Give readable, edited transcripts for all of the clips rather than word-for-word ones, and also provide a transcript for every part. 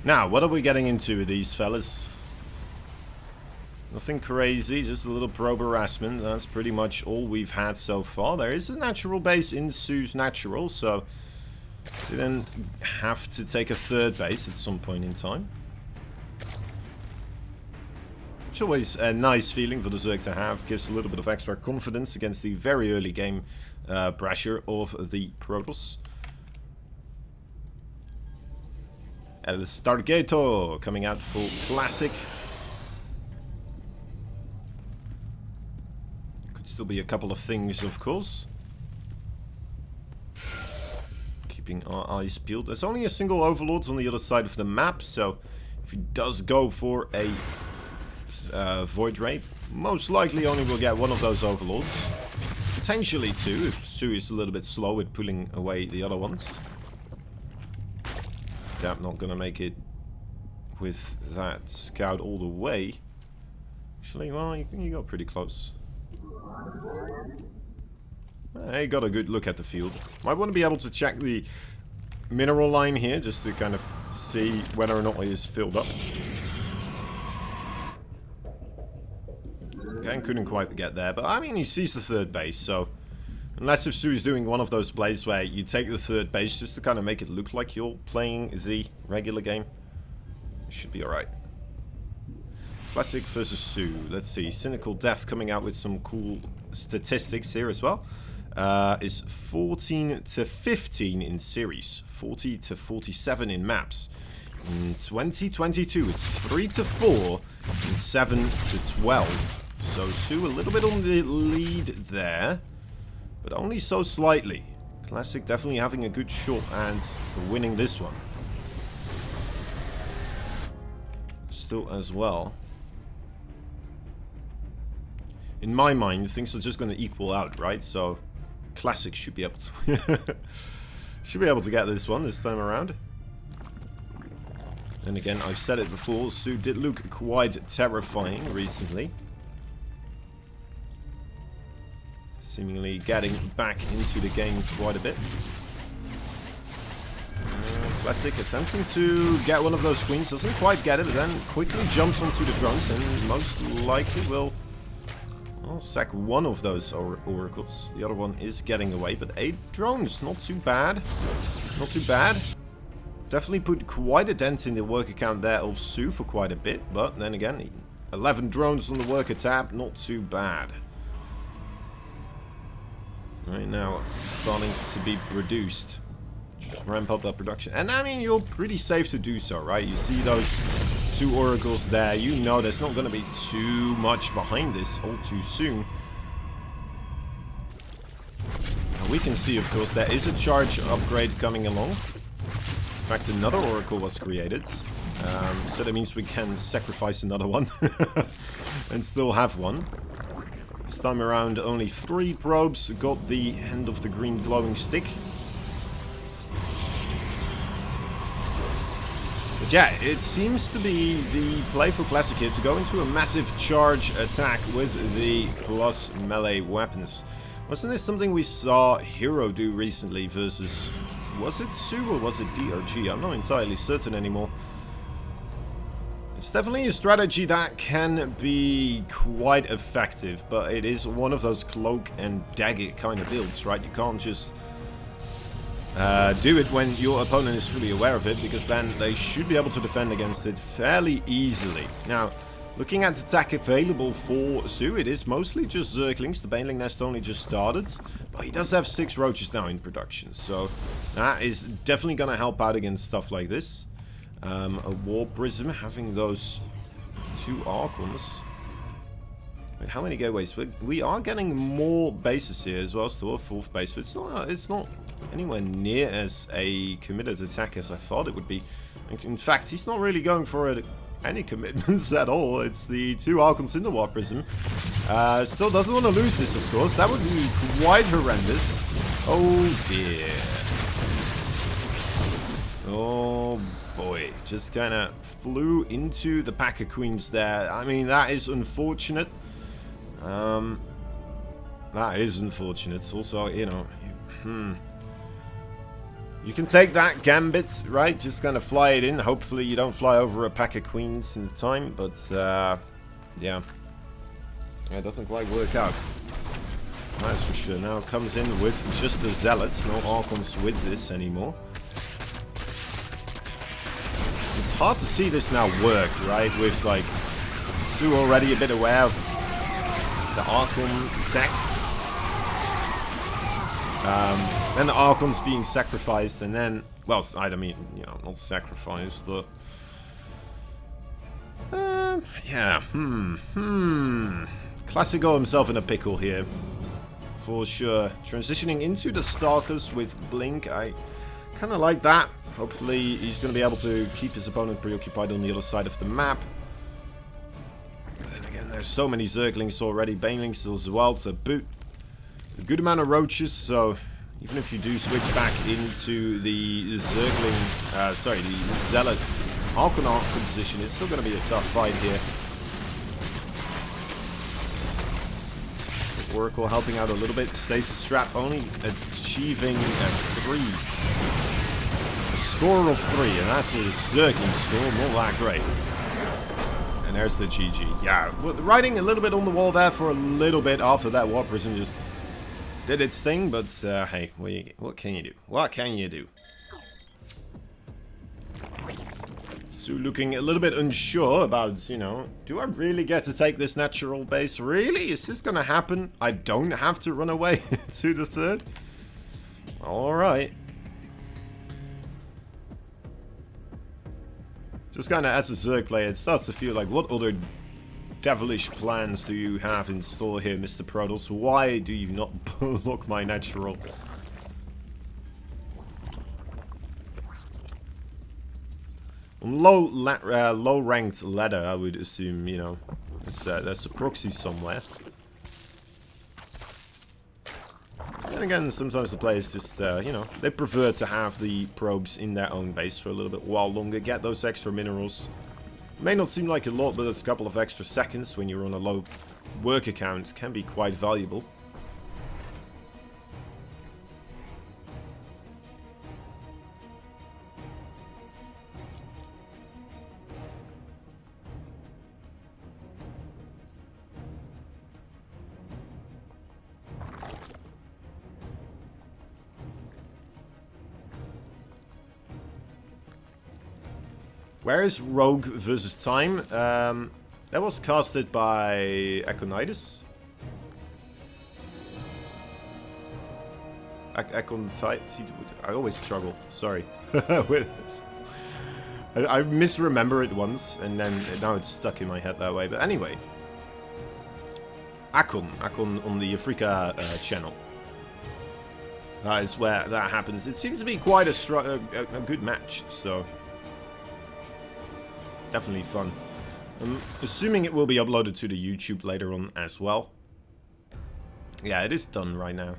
Now, what are we getting into with these fellas? Nothing crazy, just a little probe harassment. That's pretty much all we've had so far. There is a natural base in SOO's natural, so we then have to take a third base at some point in time. It's always a nice feeling for the Zerg to have. Gives a little bit of extra confidence against the very early game pressure of the Protoss. El Stargato coming out full classic. Could still be a couple of things, of course. Keeping our eyes peeled. There's only a single Overlord on the other side of the map, so if he does go for a Void Ray, most likely only will get one of those Overlords. Potentially two, if SOO is a little bit slow with pulling away the other ones. Yeah, not gonna make it with that scout all the way. Actually, well, you got pretty close. I got a good look at the field. Might want to be able to check the mineral line here, just to kind of see whether or not it is filled up. Again, couldn't quite get there, but I mean, he sees the third base, so unless if SOO is doing one of those plays where you take the third base just to kind of make it look like you're playing the regular game, it should be alright. Classic versus SOO. Let's see. Cynical Death coming out with some cool statistics here as well. Is 14 to 15 in series, 40 to 47 in maps. In 2022, it's 3 to 4 and 7 to 12. So SOO a little bit on the lead there, but only so slightly. Classic definitely having a good shot and winning this one. Still as well. In my mind, things are just going to equal out, right? So Classic should be able to get this one this time around. And again, I've said it before, SOO did look quite terrifying recently. Seemingly getting back into the game quite a bit. Classic attempting to get one of those queens, doesn't quite get it, but then quickly jumps onto the drones and most likely will sack one of those oracles. The other one is getting away, but 8 drones, not too bad. Not too bad. Definitely put quite a dent in the worker count there of SOO for quite a bit, but then again, 11 drones on the worker tab, not too bad. Right now, starting to be produced. Just ramp up that production. And I mean, you're pretty safe to do so, right? You see those 2 oracles there. You know there's not going to be too much behind this all too soon. And we can see, of course, there is a charge upgrade coming along. In fact, another oracle was created. So that means we can sacrifice another one. And still have one. This time around, only 3 probes got the end of the green glowing stick. But yeah, it seems to be the play for Classic here to go into a massive charge attack with the plus melee weapons. Wasn't this something we saw Hero do recently versus... Was it SOO or was it DRG? I'm not entirely certain anymore. It's definitely a strategy that can be quite effective, but it is one of those cloak and dagger kind of builds, right? You can't just do it when your opponent is fully aware of it, because then they should be able to defend against it fairly easily. Now, looking at attack available for SOO, it is mostly just Zerglings. The Baneling Nest only just started, but he does have 6 roaches now in production, so that is definitely going to help out against stuff like this. A War Prism, having those 2 Archons. Wait, how many gateways? We are getting more bases here as well, still a 4th base, but it's not anywhere near as a committed attack as I thought it would be. In fact, he's not really going for any commitments at all. It's the 2 Archons in the War Prism. Still doesn't want to lose this, of course. That would be quite horrendous. Oh dear. Oh boy, just kind of flew into the pack of queens there. I mean, that is unfortunate. That is unfortunate. Also, you know, You can take that gambit, right? Just kind of fly it in. Hopefully you don't fly over a pack of queens in the time, but yeah. It doesn't quite work out. That's for sure. Now it comes in with just the zealots, no Archons with this anymore. It's hard to see this now work, right? With like SOO already a bit aware of the Archon tech. Then the Archons being sacrificed, and then, well, I mean, you know, not sacrificed, but yeah, Classico himself in a pickle here, for sure. Transitioning into the Stalkers with Blink, I kind of like that. Hopefully he's going to be able to keep his opponent preoccupied on the other side of the map. Then again, there's so many Zerglings already, Banelings as well to boot. A good amount of roaches, so even if you do switch back into the Zergling, sorry, the Zealot Archon position, it's still going to be a tough fight here. Oracle helping out a little bit. Stasis Trap only achieving a score of 3, and that's a Zergling score, not that great. And there's the GG. Yeah, riding a little bit on the wall there for a little bit after that War Prism just did its thing, but hey, what can you do? What can you do? SOO looking a little bit unsure about, you know, do I really get to take this natural base? Really? Is this gonna happen? I don't have to run away to the third? Alright. Just kind of as a Zerg player, it starts to feel like, what other devilish plans do you have in store here, Mr. Protoss? Why do you not block my natural? On low ranked ladder, I would assume, you know, there's a proxy somewhere. And again, sometimes the players just, you know, they prefer to have the probes in their own base for a little bit while longer, get those extra minerals. May not seem like a lot, but it's a couple of extra seconds when you're on a low work account can be quite valuable. Where is Rogue versus Time? That was casted by Aconitis. I always struggle. Sorry. With this. I misremember it once, and then now it's stuck in my head that way. But anyway, Akon on the Africa channel. That is where that happens. It seems to be quite a good match. So. Definitely fun. I'm assuming it will be uploaded to the YouTube later on as well. Yeah, it is done right now.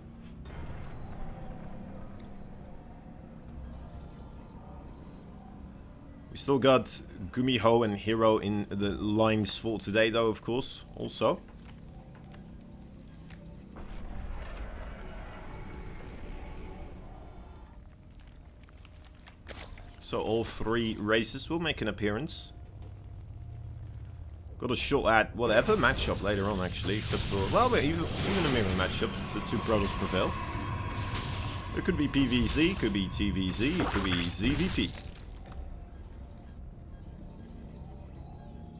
We still got Gumiho and Hero in the lines for today though, of course, also. So all 3 races will make an appearance. Got a shot at whatever matchup later on, actually, except for, well, even a mirror matchup. The 2 Protoss prevail. It could be PVZ, could be TVZ, it could be ZVP.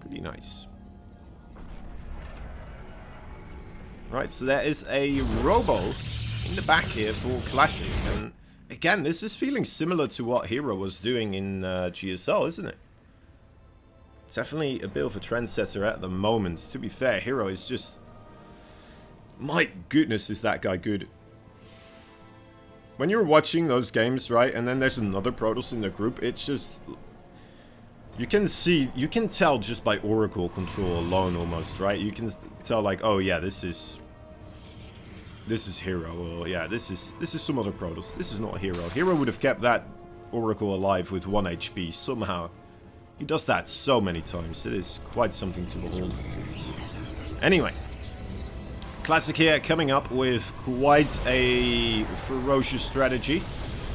Could be nice. Right, so there is a Robo in the back here for clashing, and again, this is feeling similar to what Hero was doing in GSL, isn't it? Definitely a bit of a trendsetter at the moment. To be fair, Hero is just... My goodness, is that guy good. When you're watching those games, right, and then there's another Protoss in the group, it's just... You can tell just by Oracle control alone almost, right? You can tell like, oh yeah, this is Hero, or yeah, this is some other Protoss. This is not Hero. Hero would have kept that Oracle alive with 1 HP somehow. He does that so many times. It is quite something to behold. Anyway, Classic here coming up with quite a ferocious strategy.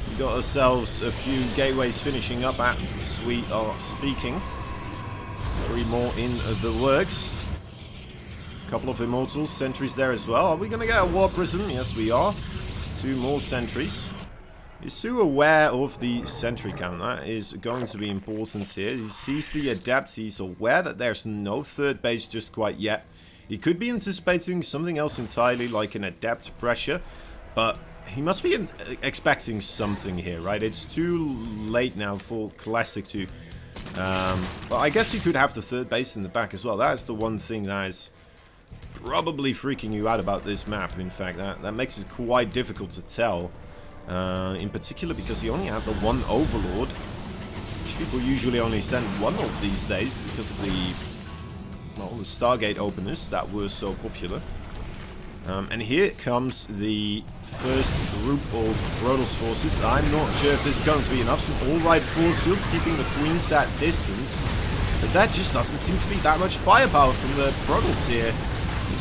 We got ourselves a few gateways finishing up as we are speaking. 3 more in the works. A couple of immortals, sentries there as well. Are we going to get a war prism? Yes, we are. 2 more sentries. Is SOO aware of the sentry count? That is going to be important here. He sees the adept. He's aware that there's no third base just quite yet. He could be anticipating something else entirely, like an adept pressure. But he must be expecting something here, right? It's too late now for Classic to... well, I guess he could have the third base in the back as well. That is the one thing that is probably freaking you out about this map. In fact, that makes it quite difficult to tell. In particular because you only have the one Overlord, which people usually only send one of these days because of the Stargate openers that were so popular. And here comes the first group of Protoss forces. I'm not sure if this is going to be enough. Some all-right force fields keeping the Queens at distance. But that just doesn't seem to be that much firepower from the Protoss here.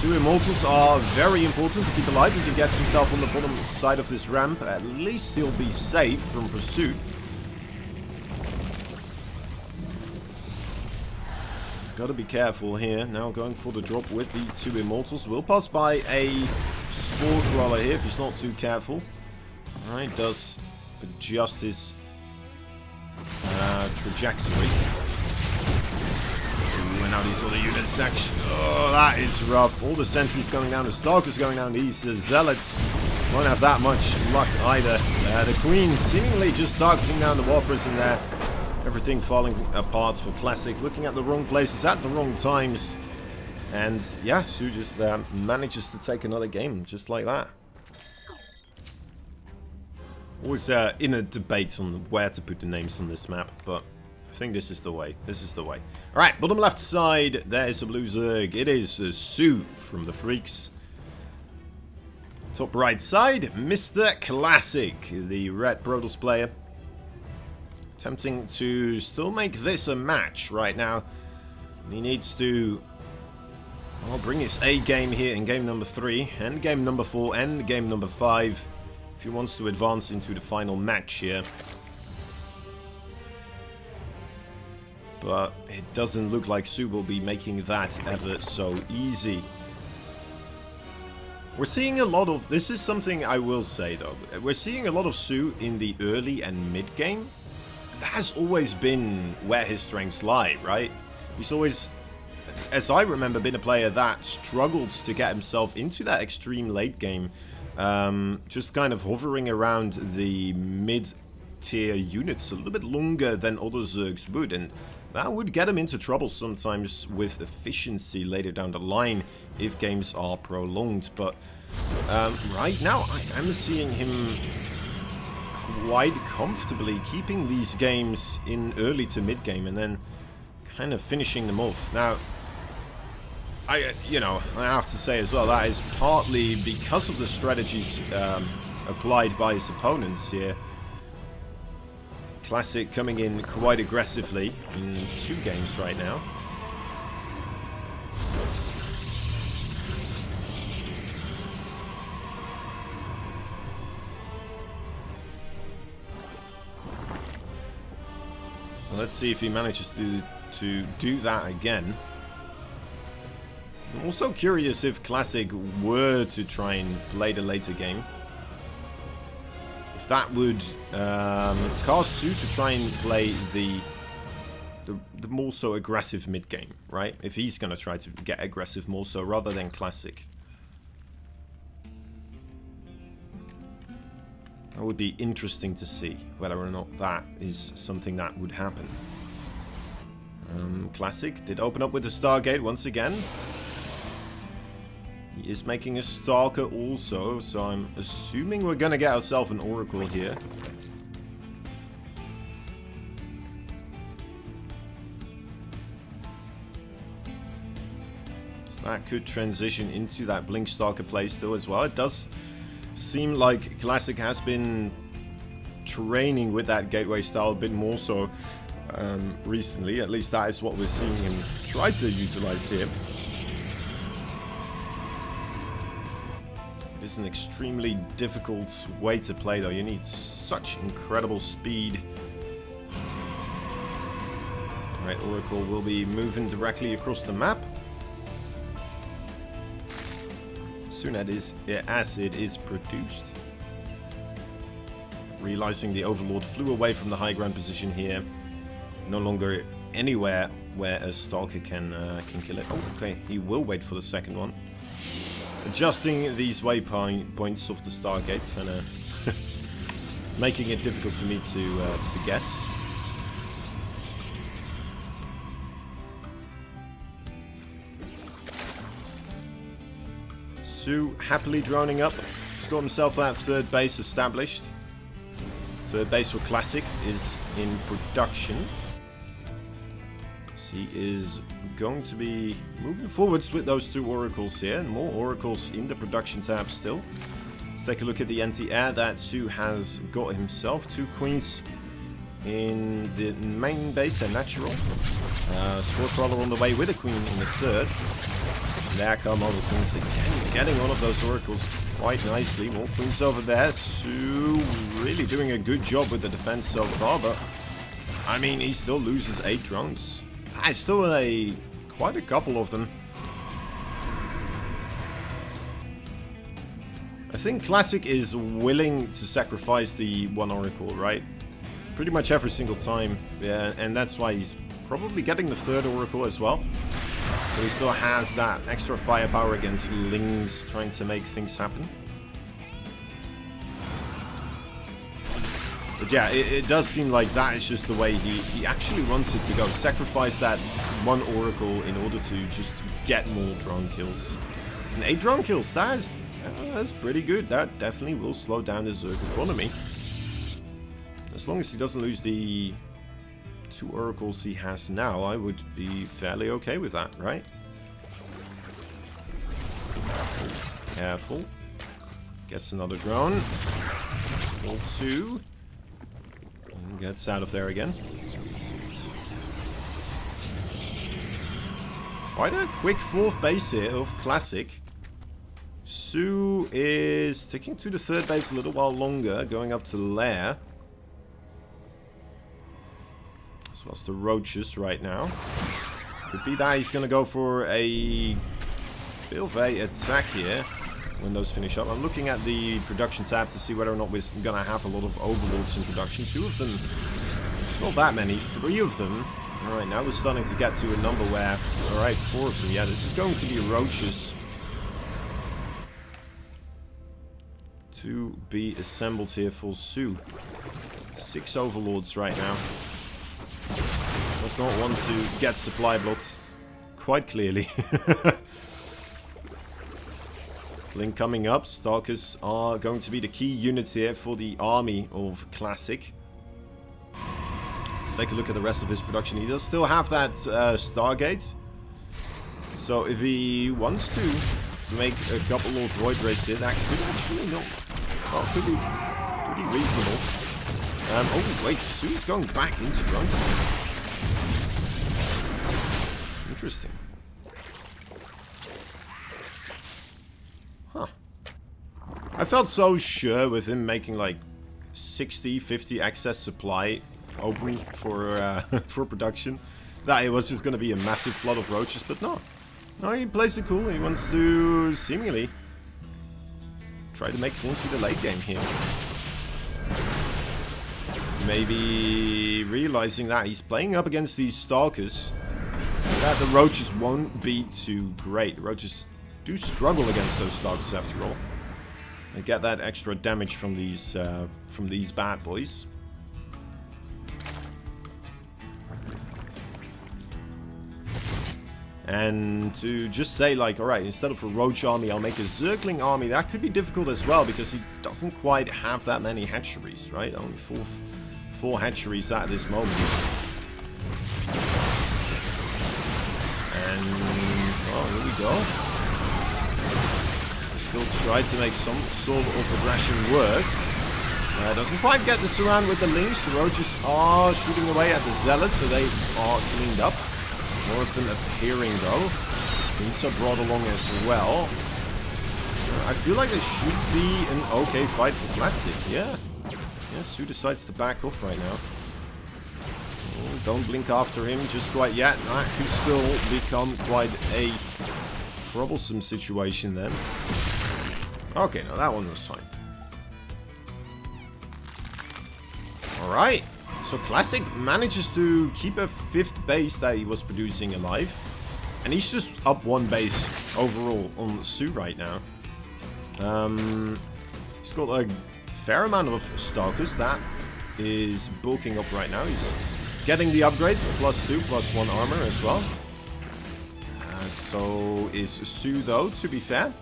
The 2 immortals are very important to keep alive. If he gets himself on the bottom side of this ramp, at least he'll be safe from pursuit. Gotta be careful here. Now going for the drop with the 2 immortals. Will pass by a spore crawler here if he's not too careful. Alright, does adjust his trajectory. And now these other units actually... Oh, that is rough. All the sentries going down, the stalkers going down, these zealots won't have that much luck either. The Queen seemingly just targeting down the war prism there. Everything falling apart for Classic. Looking at the wrong places at the wrong times. And yeah, SOO just manages to take another game just like that. Always in a debate on where to put the names on this map, but I think this is the way. This is the way. Alright, bottom left side, there is a blue Zerg. It is SOO from the Freaks. Top right side, Mr. Classic, the red Protoss player. Attempting to still make this a match right now. He needs to bring his A game here in game number 3, and game number 4, and game number 5. If he wants to advance into the final match here. But it doesn't look like SOO will be making that ever so easy. We're seeing a lot of... This is something I will say though. We're seeing a lot of SOO in the early and mid game. That has always been where his strengths lie, right? He's always, as I remember, been a player that struggled to get himself into that extreme late game. Just kind of hovering around the mid-tier units a little bit longer than other Zergs would. And that would get him into trouble sometimes with efficiency later down the line if games are prolonged. But right now I am seeing him quite comfortably keeping these games in early to mid game and then kind of finishing them off. Now, I have to say as well, that is partly because of the strategies applied by his opponents here. Classic coming in quite aggressively in 2 games right now. So let's see if he manages to do that again. I'm also curious if Classic were to try and play the later game. If that would cause SOO to try and play the more so aggressive mid game, right? If he's going to try to get aggressive more so rather than Classic. That would be interesting to see whether or not that is something that would happen. Classic did open up with the Stargate once again. He is making a Stalker also, so I'm assuming we're gonna get ourselves an Oracle here. So that could transition into that Blink Stalker playstyle as well. It does seem like Classic has been training with that gateway style a bit more so recently. At least that is what we're seeing him try to utilize here. It is an extremely difficult way to play though. You need such incredible speed. Alright, Oracle will be moving directly across the map. As soon as it is produced. Realizing the Overlord flew away from the high ground position here. No longer anywhere where a Stalker can kill it. Oh, okay, he will wait for the second one. Adjusting these waypoints of the Stargate, kind of making it difficult for me to guess. SOO happily droning up. He's got himself that third base established. Third base for Classic is in production. He is going to be moving forwards with those two oracles here. More oracles in the production tab still. Let's take a look at the anti-air that SOO has got himself. 2 queens in the main base, a natural. Spore Crawler on the way with a queen in the third. There come all the queens again, getting one of those oracles quite nicely. More queens over there. SOO really doing a good job with the defense so far, but I mean, he still loses 8 drones. It's still quite a couple of them. I think Classic is willing to sacrifice the 1 oracle, right? Pretty much every single time. Yeah, and that's why he's probably getting the 3rd oracle as well. So he still has that extra firepower against Lings trying to make things happen. But yeah, it does seem like that is just the way he actually wants it to go. Sacrifice that 1 oracle in order to just get more drone kills. And 8 drone kills, that's pretty good. That definitely will slow down the Zerg economy. As long as he doesn't lose the 2 oracles he has now, I would be fairly okay with that, right? Careful. Gets another drone. All 2. Gets out of there again. Quite a quick 4th base here of Classic. SOO is sticking to the 3rd base a little while longer, going up to Lair. As well as the Roaches right now. Could be that he's going to go for a bit of a attack here when those finish up. I'm looking at the production tab to see whether or not we're going to have a lot of Overlords in production. 2 of them, it's not that many, 3 of them. Alright, now we're starting to get to a number where, alright, 4 of them. Yeah, this is going to be Roaches to be assembled here for SOO. 6 Overlords right now. Does not want to get supply blocked, quite clearly. Link coming up. Stalkers are going to be the key unit here for the army of Classic. Let's take a look at the rest of his production. He does still have that Stargate. So if he wants to make a couple of Void Rays here, that could actually not... Well, could be pretty reasonable. Oh wait, SOO's going back into drones. Interesting. Huh. I felt so sure with him making like 60, 50 excess supply open for for production that it was just going to be a massive flood of Roaches, but no. No, he plays it cool. He wants to seemingly try to make it into the late game here. Maybe realizing that he's playing up against these Stalkers, that the Roaches won't be too great. The Roaches do struggle against those Stalkers after all. They get that extra damage from these bad boys. And to just say like, alright, instead of a Roach army, I'll make a Zergling army. That could be difficult as well, because he doesn't quite have that many hatcheries, right? Only four hatcheries at this moment. And, oh, here we go. Still try to make some sort of aggression work. Doesn't quite get the surround with the Lynx. The Roaches are shooting away at the Zealots, so they are cleaned up. More of them appearing though. Lynx are brought along as well. I feel like this should be an okay fight for Classic. Yeah. Yeah, SOO decides to back off right now. Oh, don't blink after him just quite yet. That could still become quite a troublesome situation then. Okay, no, that one was fine. Alright. So Classic manages to keep a 5th base that he was producing alive. And he's just up 1 base overall on SOO right now. He's got a fair amount of Stalkers. That is bulking up right now. He's getting the upgrades, +2, +1 armor as well. So is SOO though, to be fair.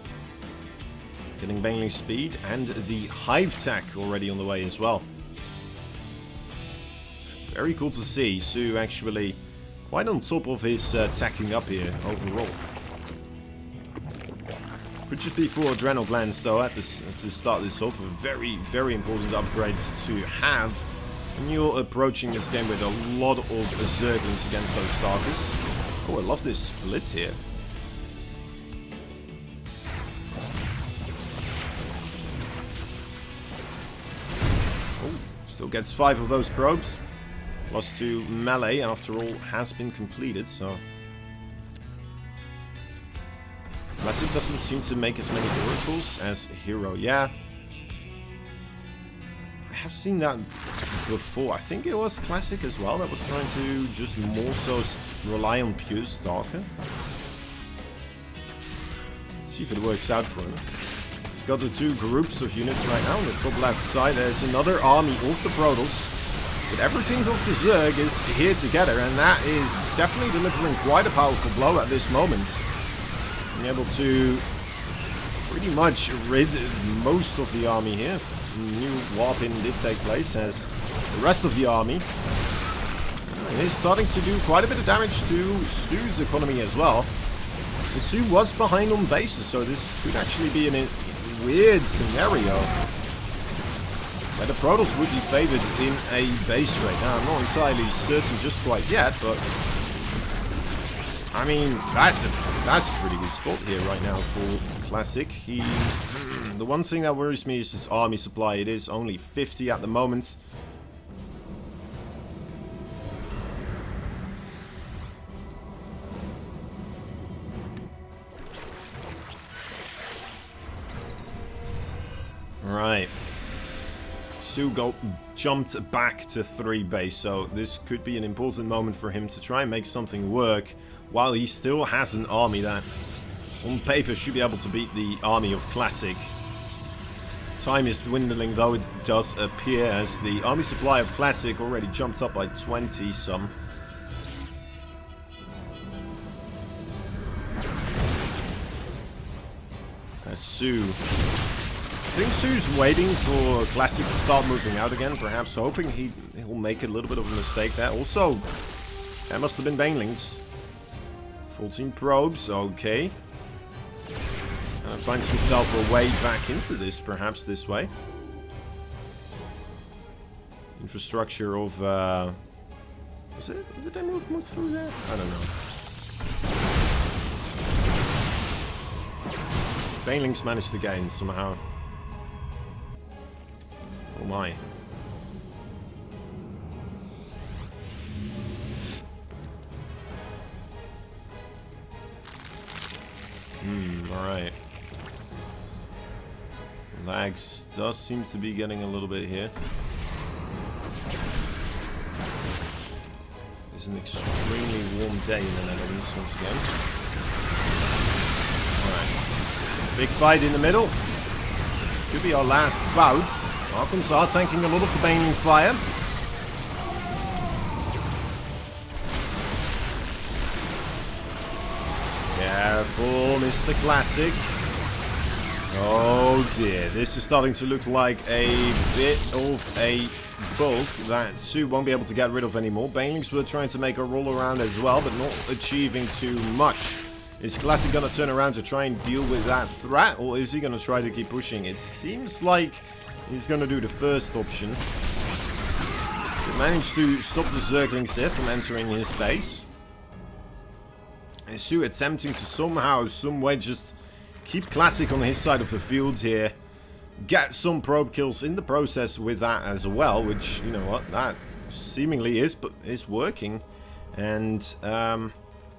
Getting Baneling speed and the Hive Tech already on the way as well. Very cool to see SOO actually quite on top of his tacking up here overall. Could just be for Adrenal Glands though to start this off. A very, very important upgrade to have when you're approaching this game with a lot of Zerglings against those Stalkers. Oh, I love this split here. Oh, still gets 5 of those probes. +2 melee, after all, has been completed, so... Classic doesn't seem to make as many oracles as Hero. Yeah. I have seen that before. I think it was Classic as well that was trying to just more so rely on pure Stalker. Let's see if it works out for him. He's got the 2 groups of units right now. On the top left side, there's another army of the Protoss. But everything of the Zerg is here together, and that is definitely delivering quite a powerful blow at this moment. Being able to pretty much rid most of the army here. New warp-in did take place, as the rest of the army is starting to do quite a bit of damage to SOO's economy as well. The SOO was behind on bases, so this could actually be a weird scenario where the Protoss would be favored in a base right now. I'm not entirely certain just quite yet, but I mean, that's a pretty good spot here right now for Classic. The one thing that worries me is his army supply. It is only 50 at the moment. Right. SOO jumped back to 3 base, so this could be an important moment for him to try and make something work while he still has an army that on paper should be able to beat the army of Classic. Time is dwindling though, it does appear, as the army supply of Classic already jumped up by 20 some. As SOO, I think SOO's waiting for Classic to start moving out again, perhaps hoping he'll make a little bit of a mistake there. Also, that must have been Banelings. 14 probes, okay. Finds himself a way back into this, perhaps this way. Infrastructure of, was it? Did they move through there? I don't know. Banelings managed to gain somehow. Oh my. Alright. Lags does seem to be getting a little bit here. It's an extremely warm day in the Netherlands once again. Alright. Big fight in the middle. This could be our last bout. Arkansas tanking a lot of the Baneling fire. Careful, Mr. Classic. Oh dear, this is starting to look like a bit of a bulk that SOO won't be able to get rid of anymore. Banelings were trying to make a roll around as well, but not achieving too much. Is Classic going to turn around to try and deal with that threat, or is he going to try to keep pushing? It seems like he's going to do the first option. He managed to stop the Zerglings here from entering his base. And SOO attempting to somehow, some way just Keep Classic on his side of the field here. Get some probe kills in the process with that as well, which, you know what, that seemingly is working. And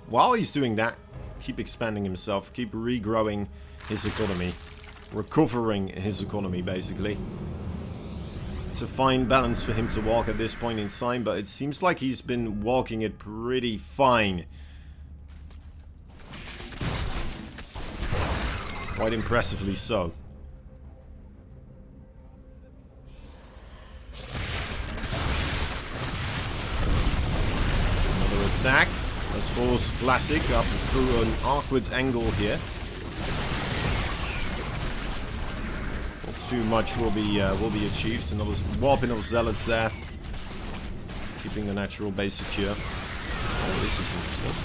while he's doing that, keep expanding himself, keep regrowing his economy, recovering his economy basically. It's a fine balance for him to walk at this point in time, but it seems like he's been walking it pretty fine. Quite impressively so. Another attack. Let's force Classic up through an awkward angle here. Not too much will be achieved. Another warping of Zealots there. Keeping the natural base secure. Oh, this is interesting.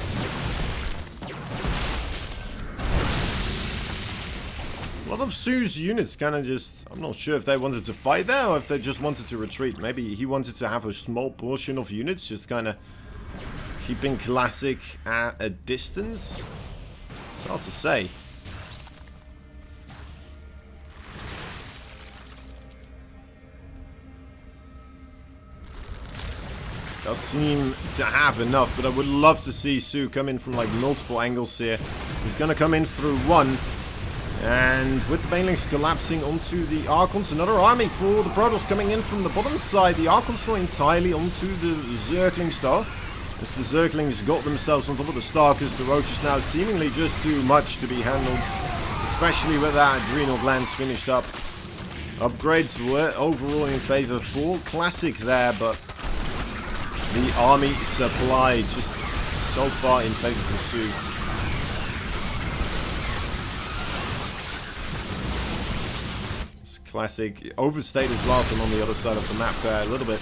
A lot of SOO's units kind of just... I'm not sure if they wanted to fight there or if they just wanted to retreat. Maybe he wanted to have a small portion of units just kind of keeping Classic at a distance. It's hard to say. Does seem to have enough, but I would love to see SOO come in from like multiple angles here. He's going to come in through one. And with the Banelings collapsing onto the Archons, another army for the Protoss coming in from the bottom side. The Archons not entirely onto the Zerglings though, as the Zerglings got themselves on top of the Stalkers. The Roach is now seemingly just too much to be handled, especially with that Adrenal Glands finished up. Upgrades were overall in favor for Classic there, but the army supply just so far in favor for SOO. Classic overstayed his welcome on the other side of the map there a little bit.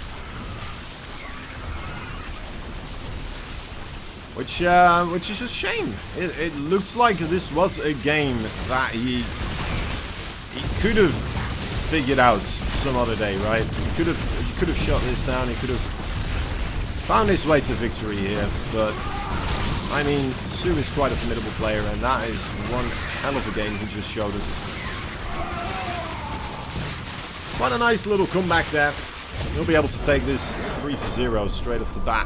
Which is a shame. It looks like this was a game that he could have figured out some other day, right? He could have shut this down, he could have found his way to victory here, but I mean, SOO is quite a formidable player, and that is one hell of a game he just showed us. Quite a nice little comeback there. He'll be able to take this 3-0 straight off the bat.